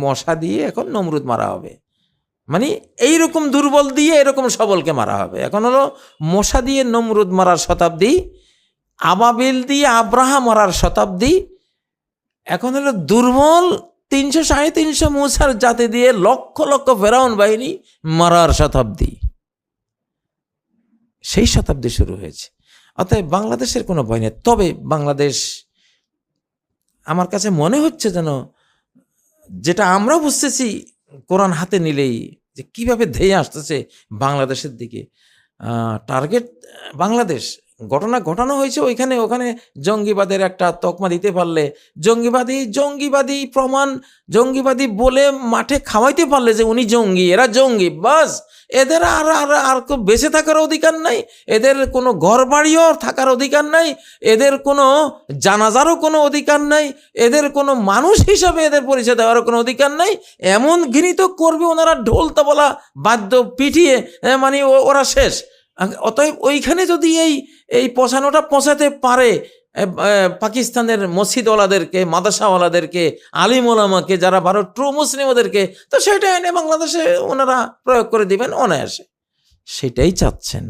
মশা দিয়ে এখন নমরুদ মারা হবে, মানে এইরকম দুর্বল দিয়ে এরকম সবলকে মারা হবে। এখন হলো মশা দিয়ে নমরুদ মারার শতাব্দী, আবাবিল দিয়ে আব্রাহা মারার শতাব্দী। এখন হলো দুর্বল 300-350 মুসার জাতি দিয়ে লক্ষ লক্ষ ফেরাউন বাহিনী মারার শতাব্দী। সেই শতাব্দী শুরু হয়েছে। অতএব বাংলাদেশের কোনো ভয় নেই। তবে বাংলাদেশ আমার কাছে মনে হচ্ছে যেন, যেটা আমরা বুঝতেছি কোরআন হাতে নিলেই, যে কিভাবে ধেয়ে আসতেছে বাংলাদেশের দিকে। টার্গেট বাংলাদেশ, ঘটনা ঘটানো হয়েছে ওখানে জঙ্গিবাদের একটা তকমা দিতে পারলে, জঙ্গিবাদী প্রমাণ, জঙ্গিবাদী বলে মাঠে খাওয়াইতে পারলে যে উনি জঙ্গি, এরা জঙ্গি, বাস এদের আর বেঁচে থাকার অধিকার নাই, এদের কোনো ঘর বাড়িও থাকার অধিকার নাই, এদের কোনো জানাজারও কোনো অধিকার নাই, এদের কোনো মানুষ হিসাবে এদের পরিচয় দেওয়ারও কোনো অধিকার নাই। এমন ঘৃণিত করবে ওনারা, ঢোল তাবলা বাদ্য পিটিয়ে, মানে ওরা শেষ। অতএব ওইখানে যদি এই পৌঁছানোটা পৌঁছাতে পারে পাকিস্তানের মসজিদওয়ালাদেরকে, মাদ্রাসাওয়ালাদেরকে, আলিম ওলামাকে, যারা ট্রু মুসলিম ওদেরকে, তো সেটা এনে বাংলাদেশে ওনারা প্রয়োগ করে দিবেন অনায়াসে। সেটাই চাচ্ছেন।